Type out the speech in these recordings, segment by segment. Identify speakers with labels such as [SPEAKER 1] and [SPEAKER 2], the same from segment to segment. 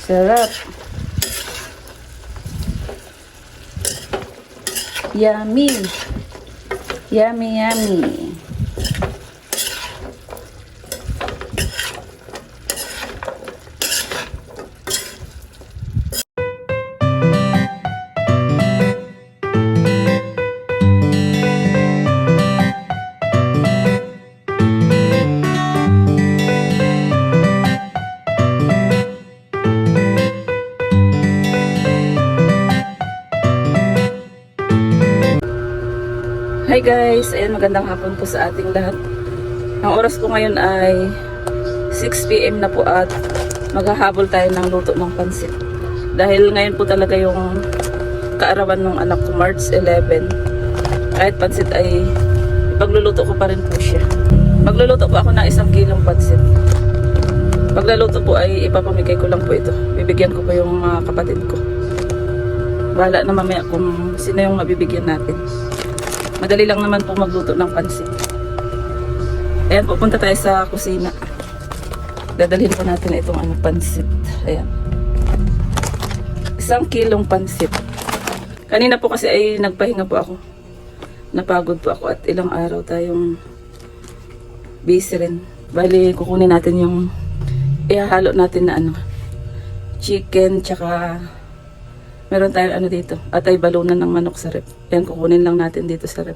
[SPEAKER 1] Sarap. Yummy. Yummy, yummy. Hi guys, ayan, magandang hapon po sa ating lahat. Ang oras po ngayon ay 6 PM na po at maghahabol tayo ng luto ng pansit. Dahil ngayon po talaga yung kaarawan ng anak ko, March 11. Kahit pansit ay ipagluluto ko pa rin po siya. Magluluto po ako ng 1 kilong pansit. Paglaluto po ay ipapamigay ko lang po ito. Bibigyan ko po yung mga kapatid ko. Bahala na mamaya kung sino yung mabibigyan natin. Madali lang naman po magluto ng pansit. Ayan, pupunta tayo sa kusina. Dadalhin po natin itong pansit. Ayan. 1 kilong pansit. Kanina po kasi ay nagpahinga po ako. Napagod po ako at ilang araw tayong busy rin. Bali, kukunin natin yung ihahalo natin na chicken, tsaka meron tayong dito, atay balunan ng manok sa rep. Yan, kukunin lang natin dito sa rep.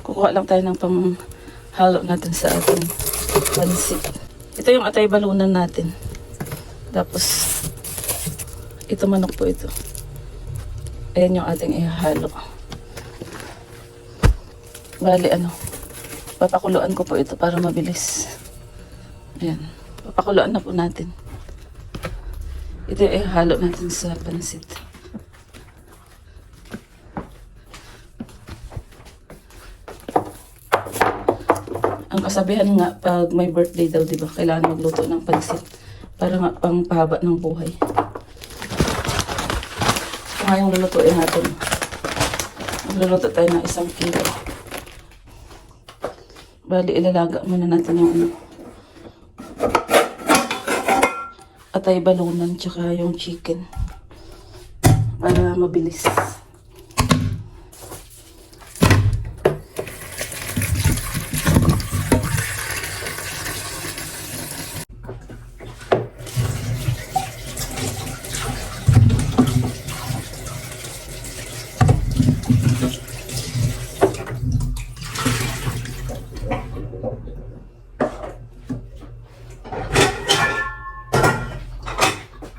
[SPEAKER 1] Kukuha lang tayo ng panghalo natin sa ating pansit. Ito yung atay balunan natin. Tapos, ito manok po ito. Ayan yung ating ihahalo. Bali, papakuluan ko po ito para mabilis. Ayan, papakuluan na po natin. Ito ay halo natin sa pansit. Ang kasabihan nga, pag may birthday daw, diba, kailangan magluto ng pansit para nga pang pahaba ng buhay. Ito nga yung lulutuin natin. Magluluto tayo ng 1 kilo. Bali, ilalaga muna natin yung atay balunan tsaka yung chicken para mabilis.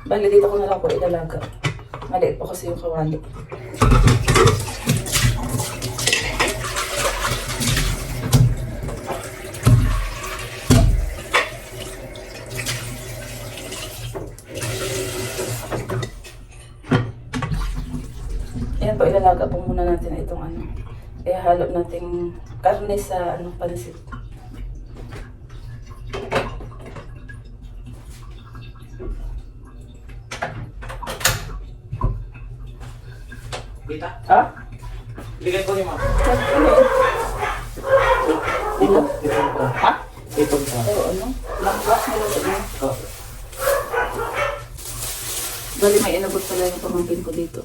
[SPEAKER 1] Bali, dito ko na lang po ilalaga. Maliit po kasi yung kawali. Ayan po, ilalaga po muna natin itong ihalo nating karne sa pansit.
[SPEAKER 2] Dita?
[SPEAKER 1] Ha?
[SPEAKER 2] Bigay ko ni ma'am.
[SPEAKER 1] Ilang?
[SPEAKER 2] Ipon ka.
[SPEAKER 1] Ha?
[SPEAKER 2] Ipon ka.
[SPEAKER 1] Langkas na lang niya.
[SPEAKER 2] Oh.
[SPEAKER 1] Bali, may inabot pala yung pamangkin ko dito.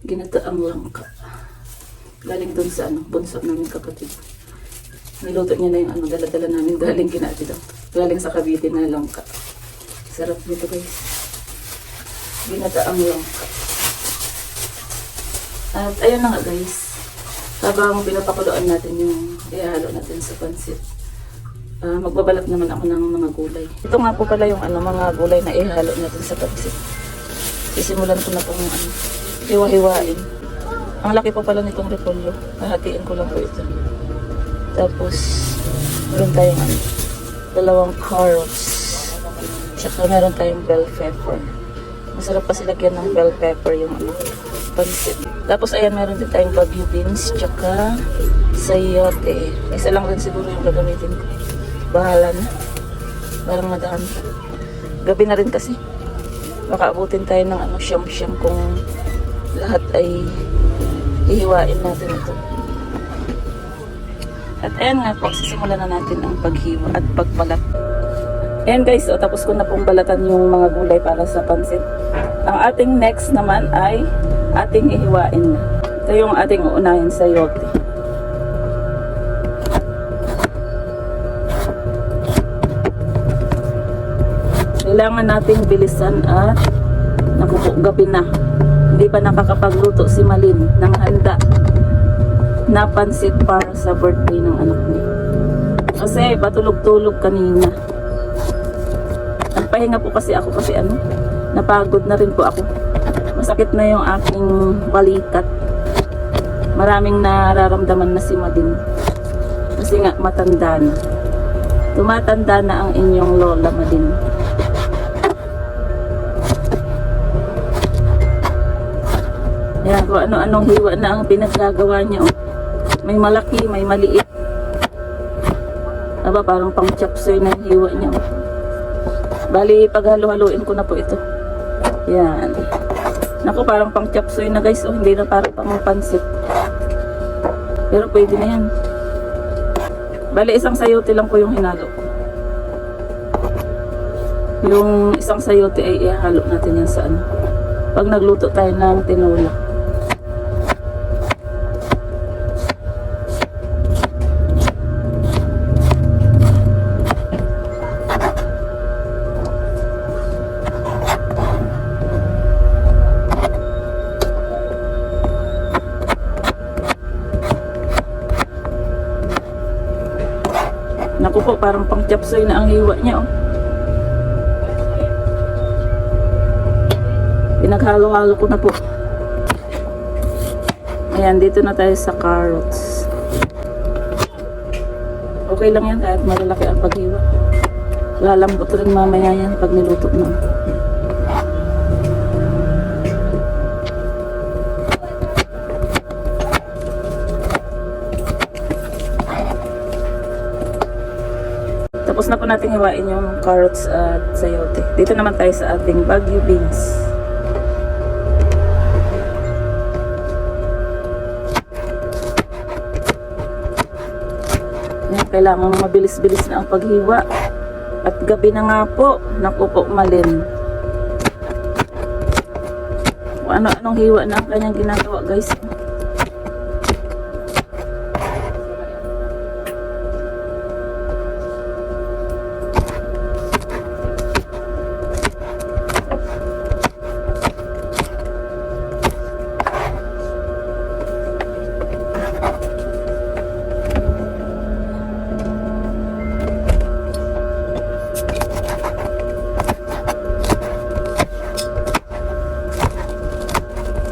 [SPEAKER 1] Ginataang langka. Galing dun sa bunso namin kapatid. Niluto niya na yung dala-dala namin galing kinati daw. Galing sa Cavite na langka. Sarap nito guys. Ginataang langka. At ayun na nga guys, habang pinapakuluan natin yung ihalo natin sa pansit, magbabalak naman ako ng mga gulay. Ito nga po pala yung mga gulay na ihalo natin sa pansit. Sisimulan ko na pong hiwa-hiwain. Ang laki po pala nitong repolyo, hahatiin ko lang po ito. Tapos meron tayong 2 carrots, tsaka meron tayong bell pepper. Masarap kasi lagyan ng bell pepper yung pansit. Tapos ayan, meron din tayong Baguio beans, tsaka sayote. Isa lang rin siguro yung gagamitin ko. Bahala na. Parang madami. Gabi na rin kasi. Baka abutin tayo ng siyam-siyam kung lahat ay hihiwain natin ito. At ayan nga po, sisimulan na natin ang paghiwa at pagbalat. Ayan guys, so tapos ko na pong balatan yung mga gulay para sa pansit. Ang ating next naman ay ating hihiwain na. Ito yung ating uunahin sa yote. Kailangan nating bilisan at gabi na. Hindi pa nakakapagluto si Malin ng handa na pansit para sa birthday ng anak niya. Kasi patulog-tulog kanina. Nagpahinga po kasi ako kasi napagod na rin po ako. Masakit na yung aking balikat. Maraming nararamdaman na si Madin. Kasi nga matanda na. Tumatanda na ang inyong lola Madin. Yan, kung ano-anong hiwa na ang pinaggagawa niya. Oh. May malaki, may maliit. Aba, parang pang chopsoy na hiwa niya. Oh. Bali, paghalo-haloin ko na po ito. Yan. Naku, parang pang chopsoy na guys. Oh, hindi na parang pang pansit. Pero pwede na yan. Bali, isang sayote lang po yung hinalo. Yung isang sayote ay ihalo natin yan sa pag nagluto tayo ng tinola. Naku po, parang pang chapsoy na ang hiwa niya. Oh. Pinaghalo-halo ko na po. Ayan, dito na tayo sa carrots. Okay lang yan kahit malalaki ang paghiwa. Lalambot rin mamaya yan pag niluto na. Tapos na po natin hiwain yung carrots at sayote. Dito naman tayo sa ating Baguio beans. Yan, kailangan mabilis-bilis na ang paghiwa. At gabi na nga po, naku po Malin. Kung ano-anong hiwa na ang kanyang ginagawa guys.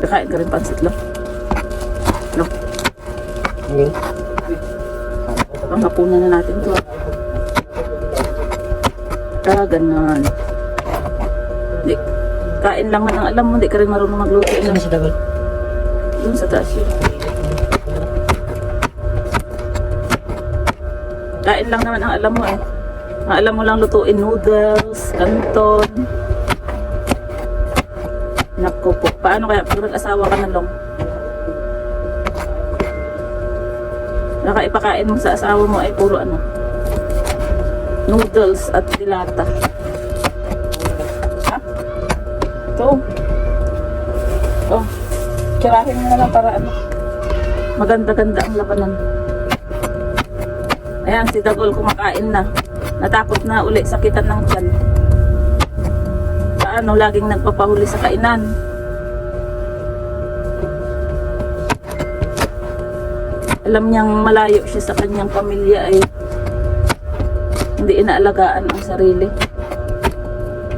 [SPEAKER 1] Kain ka rin pansit lang. No?
[SPEAKER 2] Okay.
[SPEAKER 1] Panghapunan na natin ito. Ganon. Di, kain lang man ang alam mo, di ka rin marunong magluto.
[SPEAKER 2] Saan si Dagol?
[SPEAKER 1] Doon sa taas yun. Kain lang naman ang alam mo eh. Ang alam mo lang lutuin noodles, canton. Naku po. Paano kaya pag nag-asawa ka na long? Baka ipakain mo sa asawa mo ay puro noodles at dilata. Ha? Ito. Oh. Tirahin mo na lang para maganda-ganda ang labanan. Ayan, si Dagol kumakain na. Natakot na uli sakitan ng tiyan. Laging nagpapahuli sa kainan. Alam niyang malayo siya sa kanyang pamilya ay hindi inaalagaan ang sarili.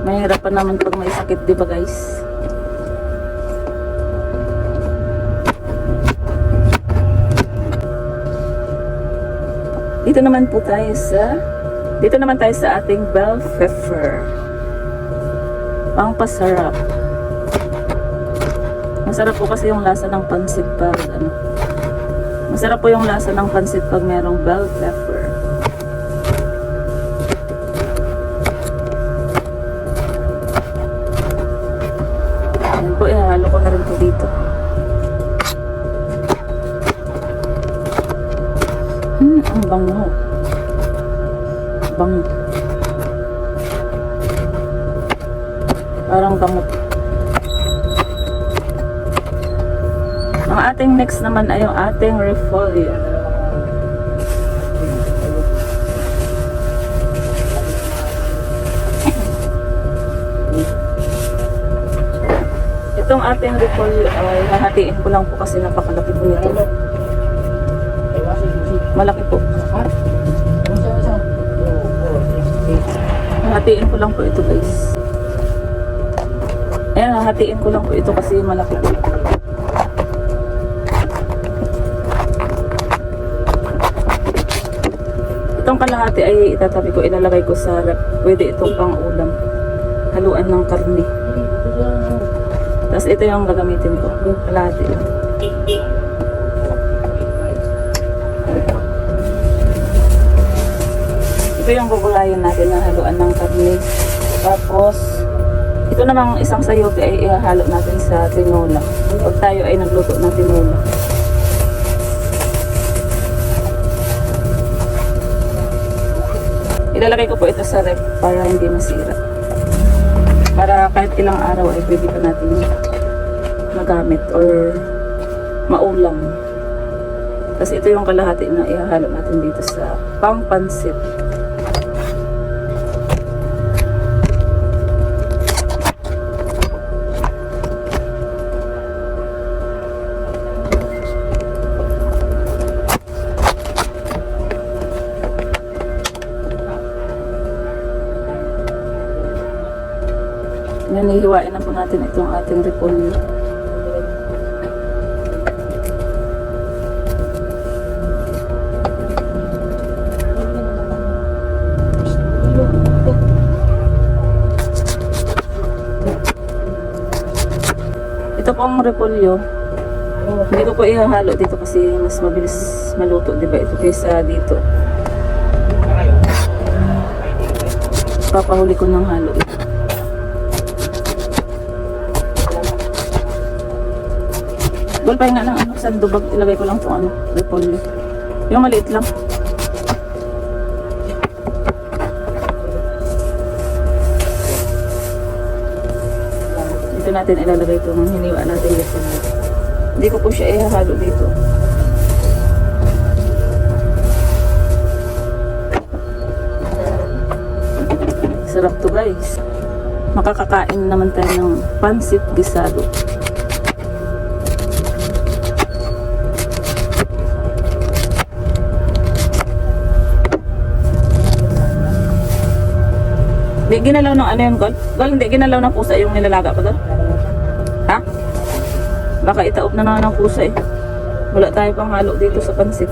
[SPEAKER 1] Mahirap pa naman pag may sakit, di ba guys? Dito naman tayo sa ating bell pepper. Pangpasarap. Masarap po kasi yung lasa ng pansit pag Masarap po yung lasa ng pansit pag merong bell pepper. Yan po, ihalo ko na rin po dito. Ang bango. Bango. Parang gamot. Ang ating next naman ay yung ating repolyo. Itong ating repolyo ay hahatiin ko lang po kasi napakalaki po nito. Malaki po. Hahatiin ko lang po ito guys. Ayan, hahatiin ko lang po ito kasi malaki po. Itong kalahati ay itatabi ko, ilalagay ko sa rep. Pwede itong pang ulam. Haluan ng karne. Tapos ito yung gagamitin ko. Kalahati lang. Ito yung gugulayin natin na haluan ng karne. Tapos, ito namang isang sayote ay ihahalo natin sa tinola. Pag tayo ay nagluto ng tinola. Ilalagay ko po ito sa rep para hindi masira. Para kahit ilang araw ay pwede pa natin magamit or maulam. Kasi ito yung kalahati na ihahalo natin dito sa pang-pansit. Yan, hihiwain na po natin itong ating repolyo. Ito pong repolyo, hindi ko po ihahalo dito kasi mas mabilis maluto, di ba? Ito kaysa dito. Papahuli ko ng halo ito. Pahinga ng ano, sandubag, ilagay ko lang itong ano, repolyo. Yung maliit lang. Dito natin ilalagay itong hiniwa natin repolyo. Hindi ko po siya ihahalo dito. Sarap to guys. Makakakain naman tayo ng pansit gisado. Hindi ginalaw ng ano yun, Gol? Gol, hindi ginalaw ng pusa yung nilalaga ko doon? Ha? Baka itaob na ng pusa eh. Wala tayo pang halo dito sa pansit.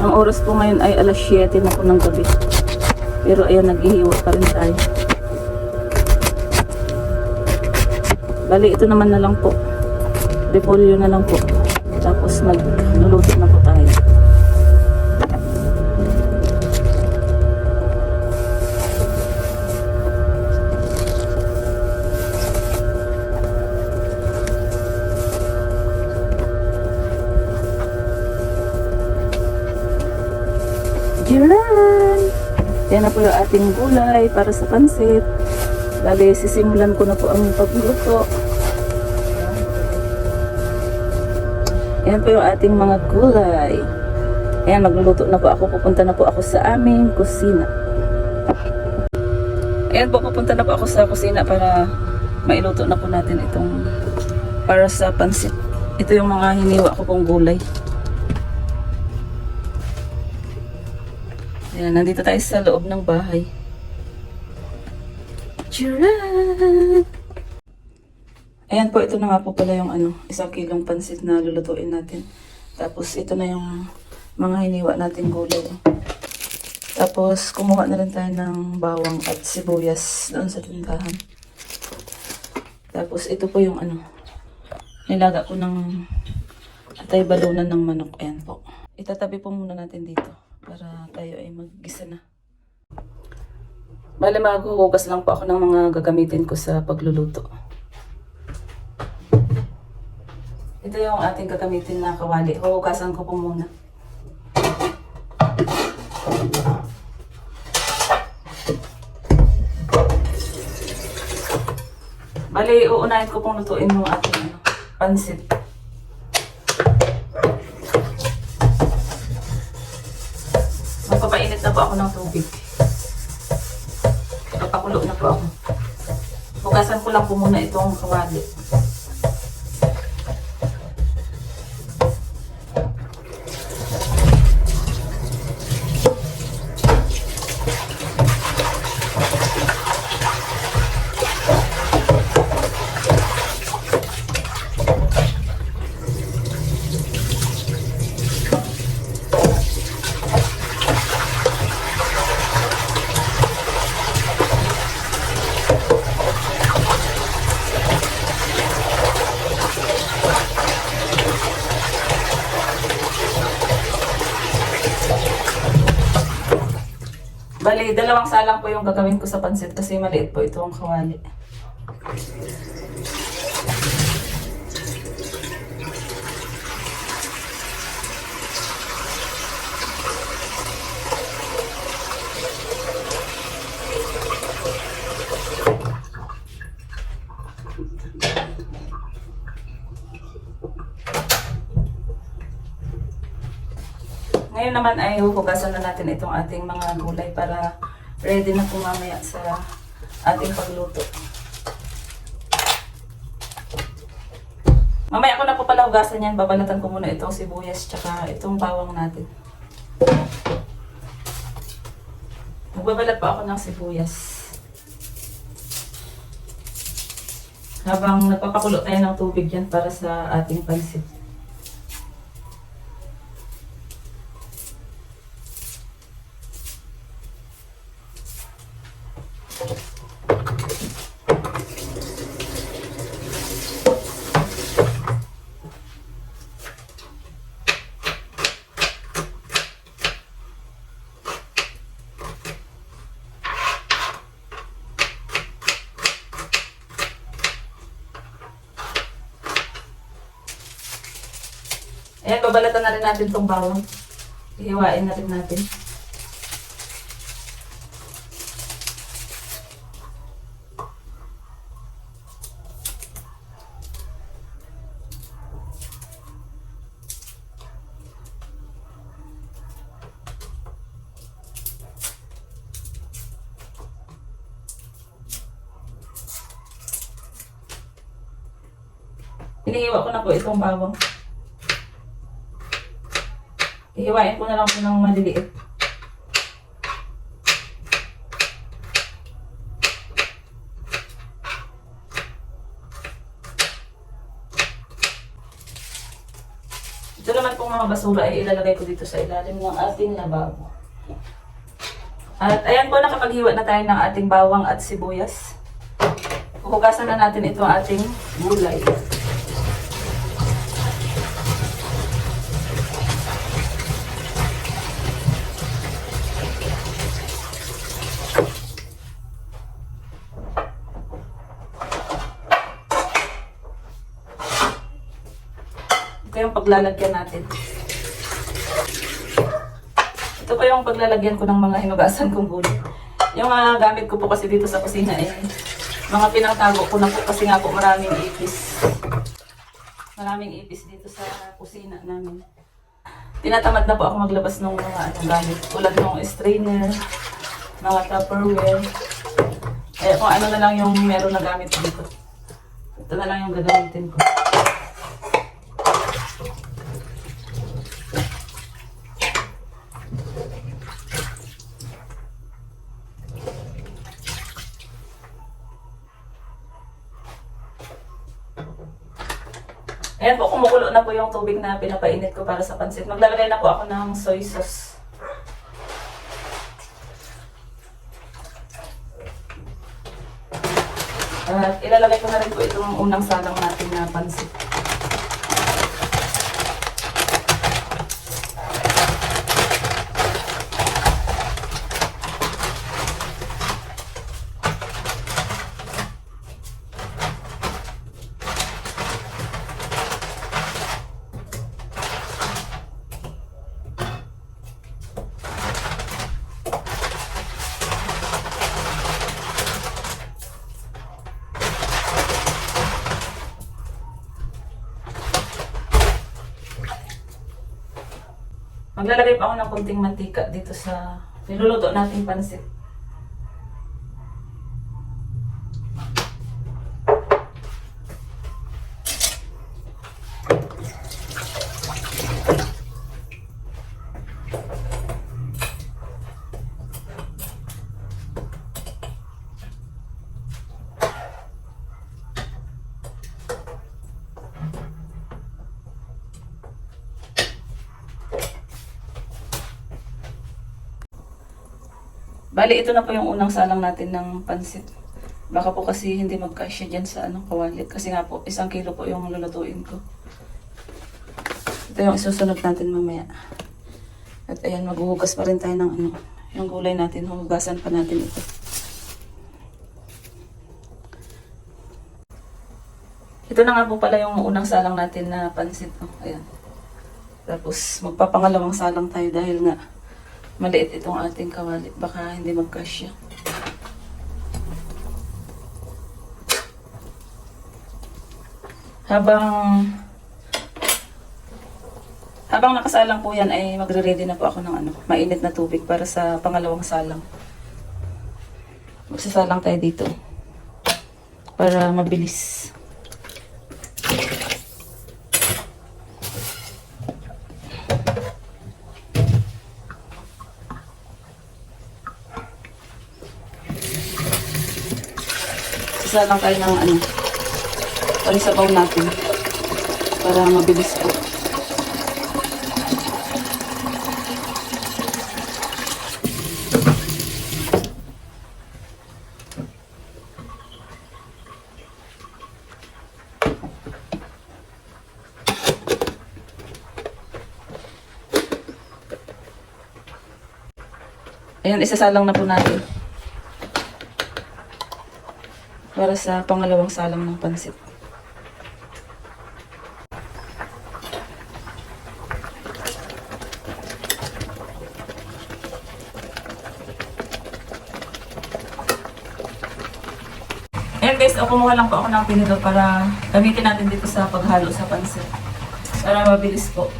[SPEAKER 1] Ang oras po ngayon ay alas 7 na po ng gabi. Pero ayan, naghihiwa pa rin tayo. Bali, ito naman na lang po. Repolyo na lang po. Tapos magluluto na po tayo. Jiran! Yan na po yung ating gulay para sa pansit. Bali, sisimulan ko na po ang pagluluto. Yan po yung ating mga gulay. Ayan, magluluto na po ako. Pupunta na po ako sa aming kusina. Ayan po, pupunta na po ako sa kusina para mailuto na po natin itong para sa pansit. Ito yung mga hiniwa ko pong gulay. Ayan, nandito tayo sa loob ng bahay. Tcharan! Ayan po, ito na nga po pala yung 1 kilong pansit na lulutuin natin. Tapos ito na yung mga hiniwa natin gulay. Tapos kumuha na rin tayo ng bawang at sibuyas doon sa tindahan. Tapos ito po yung nilaga ko ng atay balunan ng manok. Ayan po. Itatabi po muna natin dito para tayo ay maggisa na. Bale, maghuhugas lang po ako ng mga gagamitin ko sa pagluluto. Ito yung ating gagamitin na kawali. Huhugasan ko po muna. Bale, uunahin ko pong lutuin yung ating pansit. Magpapainit na po ako ng tubig. Papakulo na po ako. Hugasan ko lang po muna itong kawali. Bali, dalawang salang po yung gagawin ko sa pansit kasi maliit po ito ang kawali. Ngayon naman ay huhugasan na natin itong ating mga gulay para ready na po mamaya sa ating pagluto. Mamaya ko na po pala hugasan yan. Babalatan ko muna itong sibuyas tsaka itong bawang natin. Magbabalat pa ako ng sibuyas. Habang nagpapakulo tayo ng tubig yan para sa ating pansit. Ayan, babalatan na rin natin itong bawang. Ihiwain na rin natin. Inihiwa ko na po itong bawang. Ihiwain ko na lang po ng maliliit. Ito naman pong mga basura ay ilalagay ko dito sa ilalim ng ating lababo. At ayan po, nakapaghiwa na tayo ng ating bawang at sibuyas. Huhugasan na natin itong ating gulay. Ito yung paglalagyan natin. Ito pa yung paglalagyan ko ng mga hinugasan kong gulay. Yung mga gamit ko po kasi dito sa kusina eh, mga pinangtago ko na po kasi nga po maraming ipis. Maraming ipis dito sa kusina namin. Tinatamad na po ako maglabas ng mga gamit. Tulad ng strainer, mga Tupperware. Eh kung ano na lang yung meron na gamit dito. Ito na lang yung gagamitin ko. Ayan po, kumukulo na po yung tubig na pinapainit ko para sa pansit. Maglalagay na po ako ng soy sauce. At ilalagay ko na rin po itong unang salang natin na pansit. Maglalagay pa ako ng konting mantika dito sa niluluto nating pansit. Bali, ito na po yung unang salang natin ng pansit. Baka po kasi hindi magkasya dyan sa kawalit. Kasi nga po, 1 kilo po yung lulutuin ko. Ito yung isusunod natin mamaya. At ayan, maghuhugas pa rin tayo ng yung gulay natin. Huhugasan pa natin ito. Ito na nga po pala yung unang salang natin na pansit. Ayan. Tapos, magpapangalawang salang tayo dahil nga maliit itong ating kawali. Baka hindi magkasya. Habang nakasalang po yan ay magre-ready na po ako ng mainit na tubig para sa pangalawang salang. Magsasalang tayo dito para mabilis. Sasalang tayo ng palisabaw natin para mabilis po. Ayan, isasalang na po natin. Para sa pangalawang salang ng pansit. Ayan guys, kumuha lang po ako ng tinidor para gamitin natin dito sa paghalo sa pansit. Para mabilis po.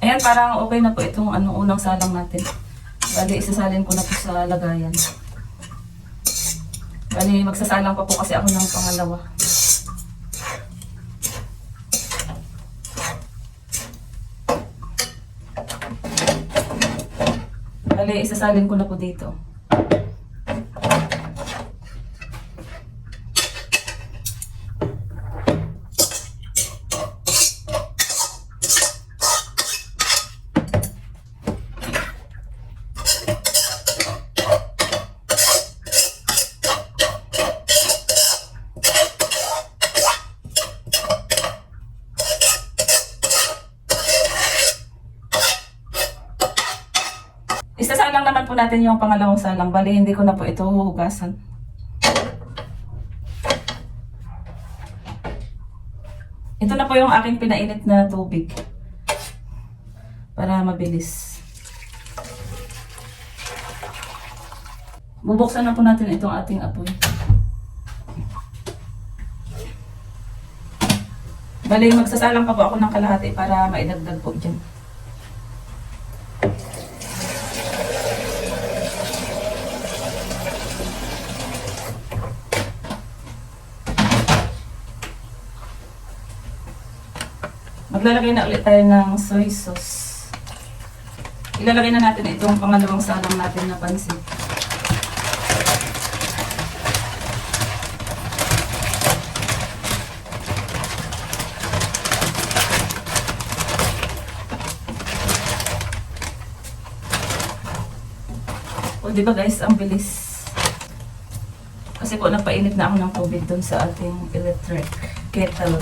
[SPEAKER 1] Ayan, parang okay na po itong unang salang natin. Bali, isasalin ko na po sa lagayan. Bali, magsasalang pa po kasi ako ng pangalawa. Bali, isasalin ko na po dito. Isasalang naman po natin yung pangalawang salang. Bali, hindi ko na po ito huhugasan. Ito na po yung aking pinainit na tubig. Para mabilis. Bubuksan na po natin itong ating apoy. Bali, magsasalang pa po ako ng kalahati para maidagdag po dyan. Maglalagay na ulit tayo ng soy sauce. Ilalagay na natin itong pangalawang salang natin na pansit. O diba guys, ang bilis. Kasi Kasi po napainit na ako ng tubig dun sa ating electric kettle.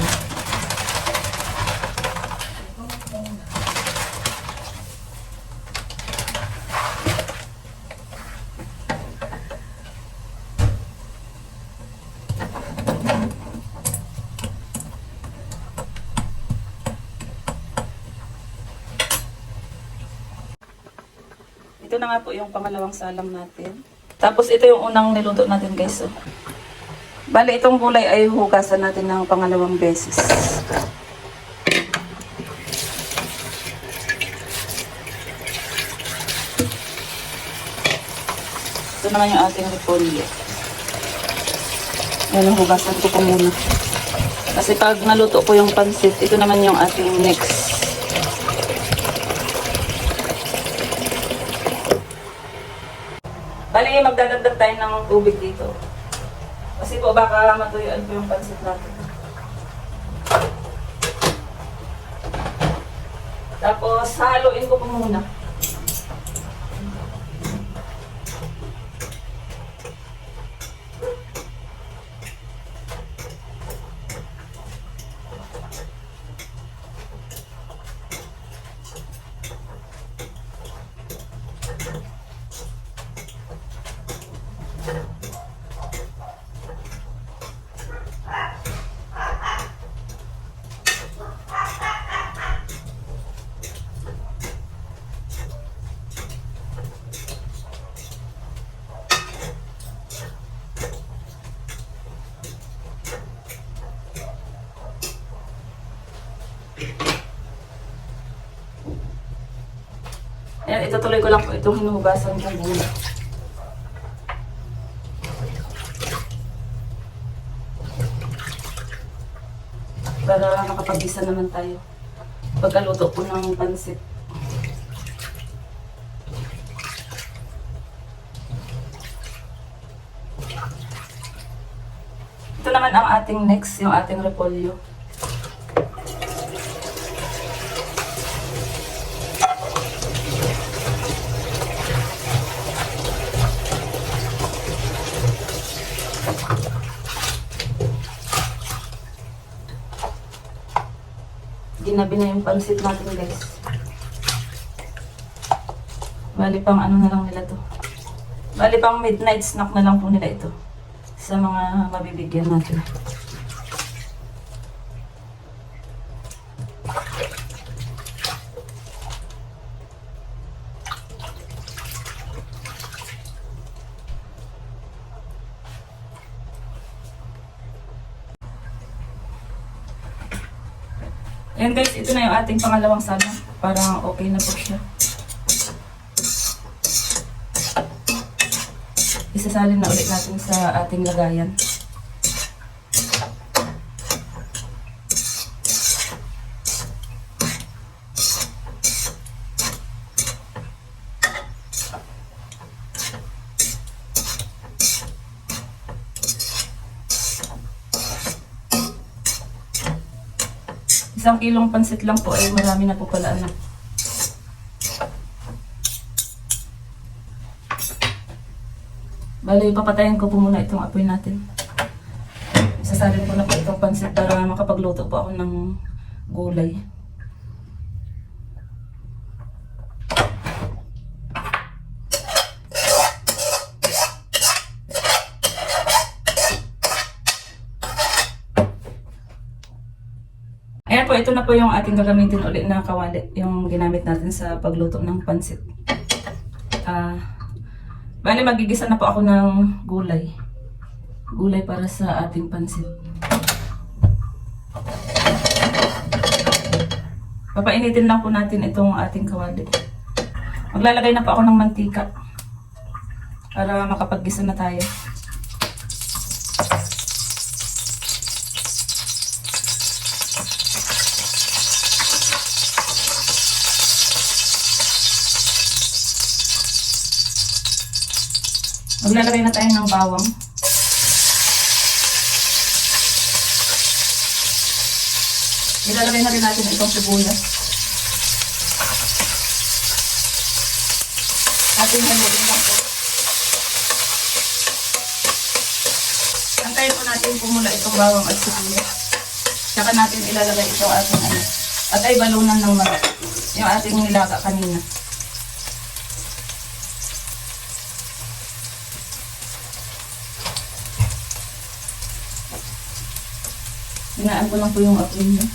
[SPEAKER 1] Ito na nga po yung pangalawang salang natin. Tapos ito yung unang niluto natin guys. Oh. Bali itong gulay ay hugasan natin ng pangalawang beses. Ito naman yung ating repolyo. Ayan, ang hugasan ko po muna. Kasi pag naluto ko yung pansit, ito naman yung ating next. Bali, magdadagdag tayo ng tubig dito. Kasi po baka matuyuan po yung pansit natin. Tapos, haluin ko po muna. Ayan, itutuloy ko lang po itong hinuhugasan ng gulay. Para makapag-isa naman tayo. Pagkaluto po ng pansit. Ito naman ang ating next, yung ating repolyo. Ginabi na yung pansit natin guys. Bali pang ano na lang nila to. Bali pang midnight snack na lang po nila ito. Sa mga mabibigyan natin. Ayan guys, ito na yung ating pangalawang salang. Parang okay na po siya. Isasalin na ulit natin sa ating lagayan. Isang kilong pansit lang po ay marami na po pala ano. Bali, papatayin ko po muna itong apoy natin. Isasalin ko na po itong pansit para makapagluto po ako ng gulay. Ayan po, ito na po yung ating gagamitin ulit na kawali. Yung ginamit natin sa pagluto ng pansit. Bali, magigisa na po ako ng gulay. Gulay para sa ating pansit. Papainitin lang po natin itong ating kawali. Maglalagay na po ako ng mantika. Para makapaggisa na tayo. Maglalagay na tayo ng bawang. Ilalagay na rin natin itong sibuyas. Ating haluin lang po. Hintayin po natin pumula itong bawang at sibuyas. Tsaka natin ilalagay ito ating ano. At ay balunan ng manok. Yung ating nilaga kanina. Hinaan ko lang po yung apoy niya.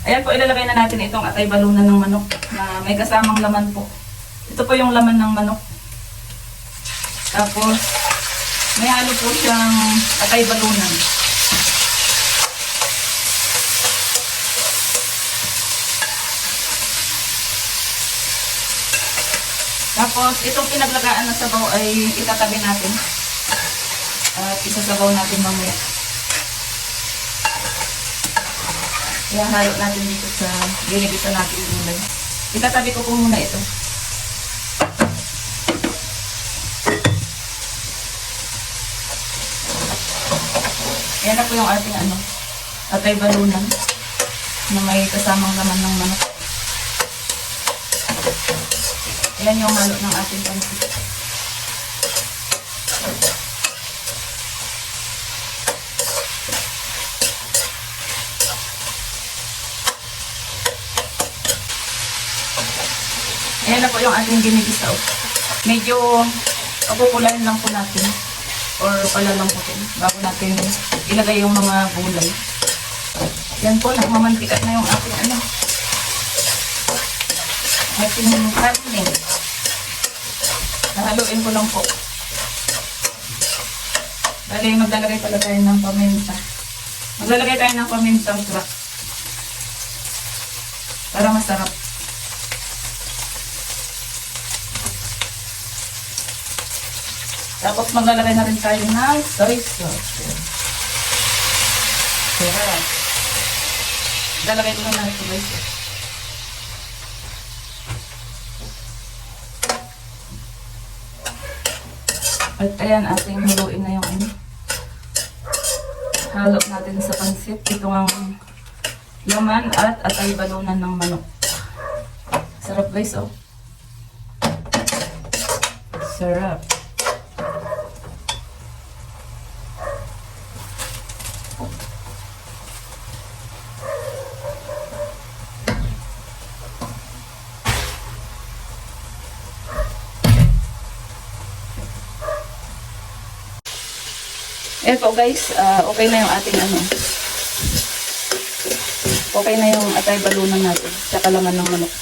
[SPEAKER 1] Ayan po, ilalagay na natin itong atay balunan ng manok na may kasamang laman po. Ito po yung laman ng manok. Tapos, may halo po siyang atay balunan. Tapos, itong pinaglagaan na sabaw ay itatabi natin. At isasabaw natin mamaya. Ihahalo natin dito sa ginigisa natin gulay. Itatabi ko po muna ito. Yan na po yung ating ano, atay balunan na may kasamang laman ng manok. Yan yung halo ng ating pansit. Ayan na po yung ating ginigisa. Medyo pagpupulain lang po natin or palalamputin bago natin ilagay yung mga gulay. Yan po, nagmamantikat na yung ating ano, ating karne. Nahaluin ko lang po. Bali, maglalagay pala tayo ng paminta. Maglalagay tayo ng pamintang crack para masarap. Tapos maglalagay na rin tayo ng soy sauce. Sarap. Lalagay ko na rin soy sauce. At ayan, ating haluin na yung ano. Halo natin sa pansit. Ito ang laman at atay balunan ng manok. Sarap guys, oh. Sarap. Eto guys, okay na yung ating ano. Okay na yung atay balunan natin. Tsaka laman ng manok.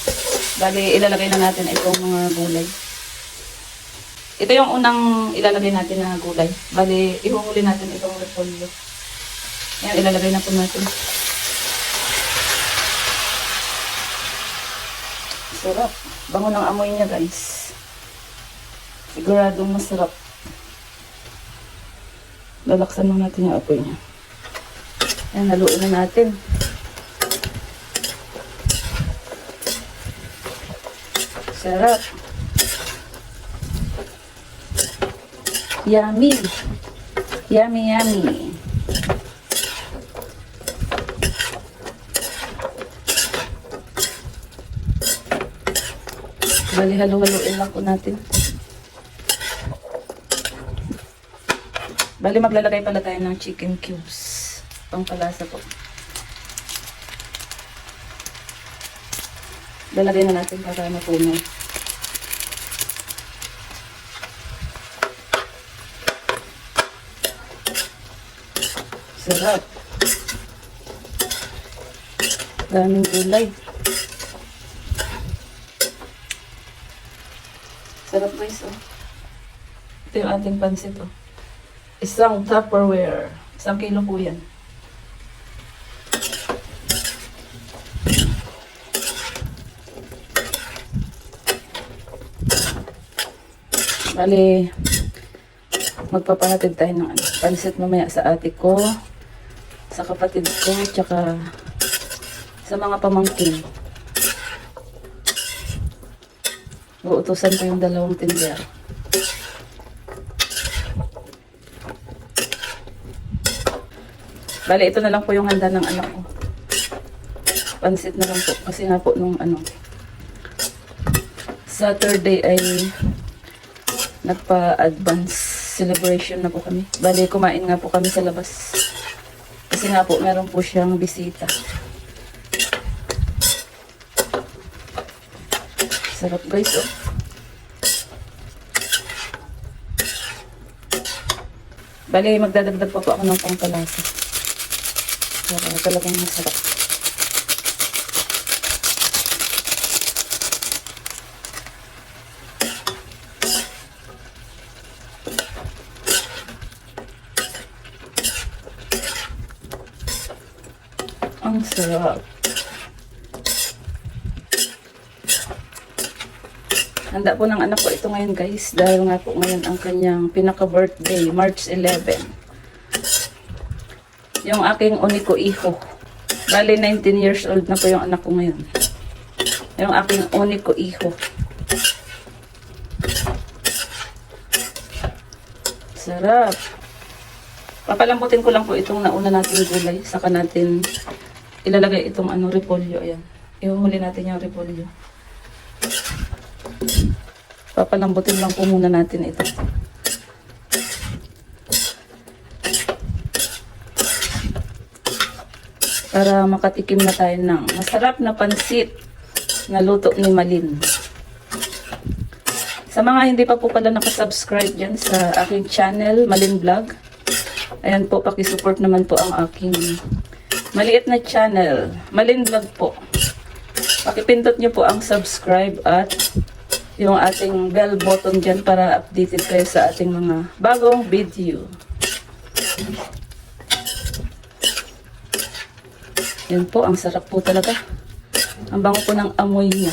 [SPEAKER 1] Bali, ilalagay na natin itong mga gulay. Ito yung unang ilalagay natin na gulay. Bali, ihuhuli natin itong repolyo. Yan, ilalagay na po natin. Sarap. Bango ng amoy niya guys. Siguradong masarap. Lalaksan mo natin yung apoy niya. Ayan, haluin na natin. Sarap. Yummy. Yummy, yummy. Bali, halu-haluin lang po natin. Bali, maglalagay pala tayo ng chicken cubes. Pangpalasa po. Lalagay na natin para mapuno. Sarap. Daming gulay. Sarap guys, oh. Ito yung ating pansit, oh. Isang Tupperware. 1 kilo po yan. Bali, magpapahatid tayo ng ano, pansit mamaya sa ate ko, sa kapatid ko, tsaka sa mga pamangkin. Uutusan ko yung 2 tindera. Bale, ito na lang po yung handa ng anak ko. Pansit na lang po. Kasi nga po nung ano, Saturday ay nagpa-advance Mag-celebration na po kami. Bali, kumain nga po kami sa labas. Kasi nga po, meron po siyang bisita. Sarap guys, oh. Bali, magdadagdag pa po ako ng pangkalasa. Para talagang masarap. Ang sarap. Handa po ng anak ko ito ngayon guys. Dahil nga po ngayon ang kanyang pinaka-birthday, March 11. Yung aking uniko iho. Bali 19 years old na po yung anak ko ngayon. Yung aking uniko iho. Sarap. Papalambutin ko lang po itong nauna natin gulay. Saka natin ilalagay itong repolyo. Ayan. Ihuhuli natin yung repolyo. Papalambutin lang po muna natin ito. Para makatikim na tayo ng masarap na pansit na luto ni Malin. Sa mga hindi pa po pala nakasubscribe dyan sa aking channel, Malin Vlog, ayan po, pakisupport naman po ang aking maliit na channel, Malin Vlog po. Pakipindot nyo po ang subscribe at yung ating bell button dyan para updated kayo sa ating mga bagong video. Yan po, ang sarap po talaga. Ang bango po ng amoy niya.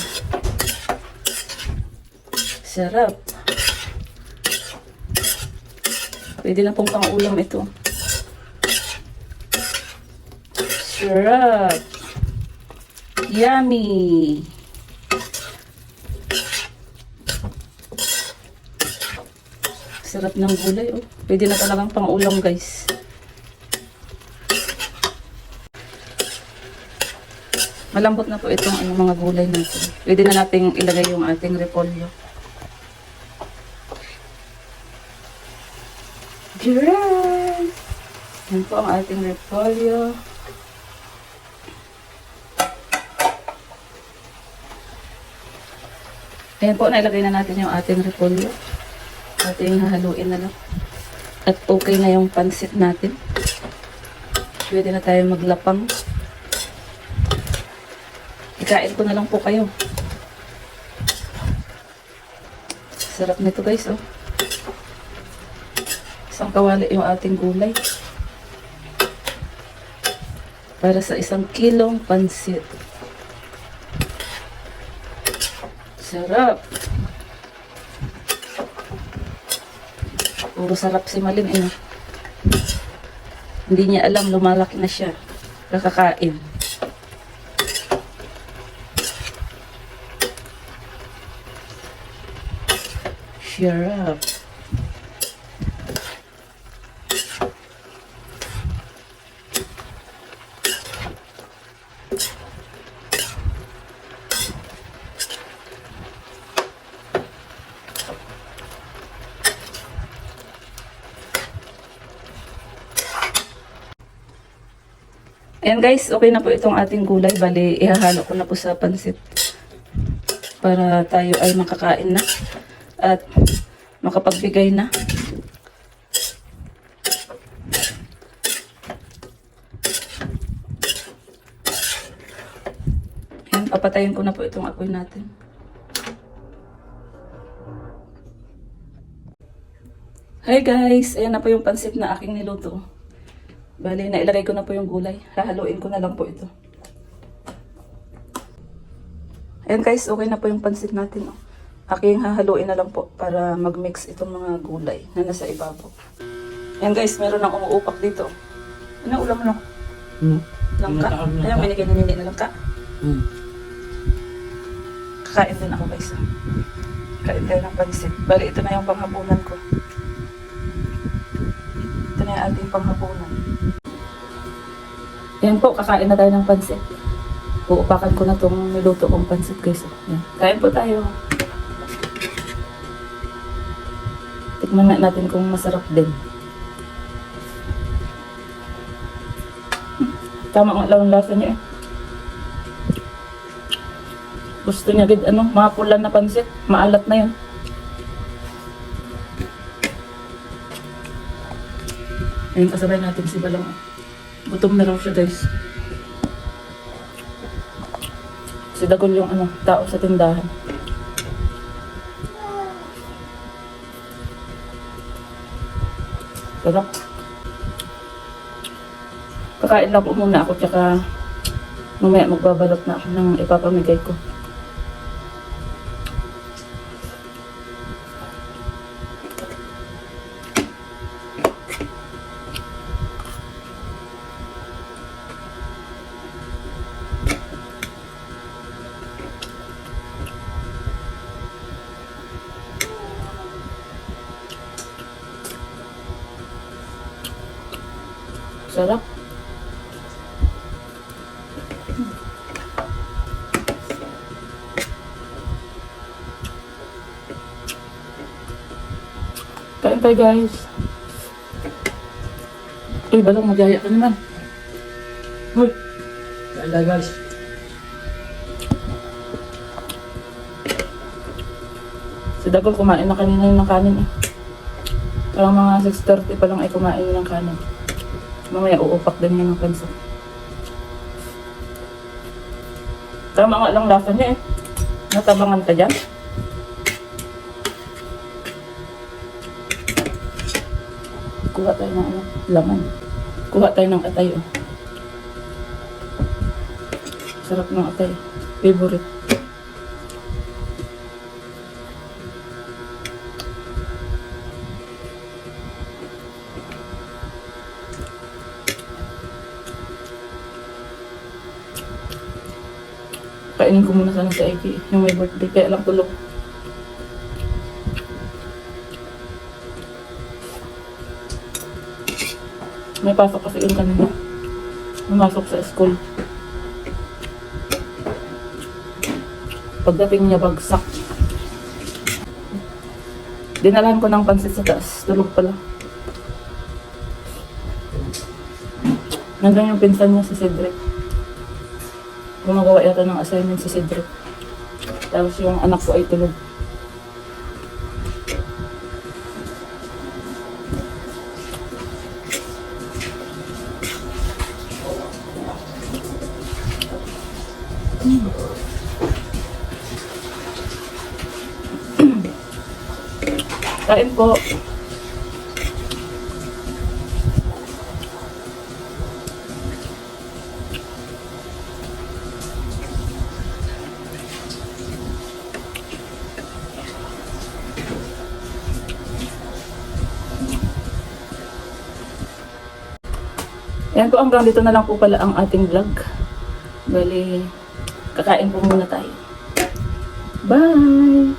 [SPEAKER 1] Sarap. Pwede na pong pang-ulam ito. Sarap. Yummy. Sarap ng gulay, oh. Pwede na talagang pang-ulam, guys. Malambot na po itong mga gulay natin. Pwede na nating ilagay yung ating repolyo. Diyan! Yan po ang ating repolyo. Ayan po, nailagay na natin yung ating repolyo. Ating hahaluin na lang. At okay na yung pansit natin. Pwede na tayo maglapang. Ikain ko na lang po kayo. Sarap nito guys, oh. Isang kawali yung ating gulay. Para sa 1 kilong pansit. Sarap. Puro sarap si Malin, eh. Hindi niya alam, lumalaki na siya. Kakakain. Sarap. Ayan guys, okay na po itong ating gulay. Bali, ihahalo ko na po sa pansit. Para tayo ay makakain na. At makapagbigay na. Ayan, papatayin ko na po itong apoy natin. Hi guys, ayan na po yung pansit na aking niluto. Bali, nailagay ko na po yung gulay. Hahaluin ko na lang po ito. Ayan guys, okay na po yung pansit natin. Oh. Aking hahaluin na lang po para mag-mix itong mga gulay na nasa ibabaw. Ayan guys, meron ng umuupak dito. Ano ulam mo? Langka. Ayan, binigyan na nini na langka. Kakain din ako guys. Kain tayo ng pansit. Bali, ito na yung panghapunan ko. Ito na yung ating panghapunan. Ayan po, kakain na tayo ng pansit. Uupakan ko na itong niluto kong pansit guys. Ayan. Kain po tayo. Tikman nga natin kung masarap din. Tama nga lang ang lasa niya eh. Gusto niya gid ano, mga pula na pansit, maalat na 'yun. Ayun, kasabay natin si Balang. Gutom na raw siya, guys. Si Dagol yung ano, tao sa tindahan. Sarap. Kakain lang po muna ako, tsaka mamaya magbabalot na ako ng ipapamigay ko. Sarap. Kain tayo, guys. Uy, Balang, magyaya ka naman. Uy.
[SPEAKER 2] Kain tayo, guys.
[SPEAKER 1] Si Dagol kumain na kanina ng kanin eh. Parang mga 6:30 pa lang ay kumain ng kanin. Mamaya uupak din niya ng pansit. Tama nga lang lasa niya eh. Natabangan ka dyan. Kuha tayo ng ano, laman. Kuha tayo ng atay oh. Sarap ng atay. Favorite. Kainin ko muna sana sa Eki, yung may birthday, kaya lang tulog. May pasok kasi yung kanina. Pumasok sa school. Pagdating niya bagsak. Dinalahan ko ng pansit sa taas, tulog pala. Nandun yung pinsan niya si Cedric. Gumagawa yata ng assignment si Cedric. Tapos yung anak ko ay tulog. Kain po. Yan po, hanggang dito na lang po pala ang ating vlog. Bali, kakain po muna tayo. Bye!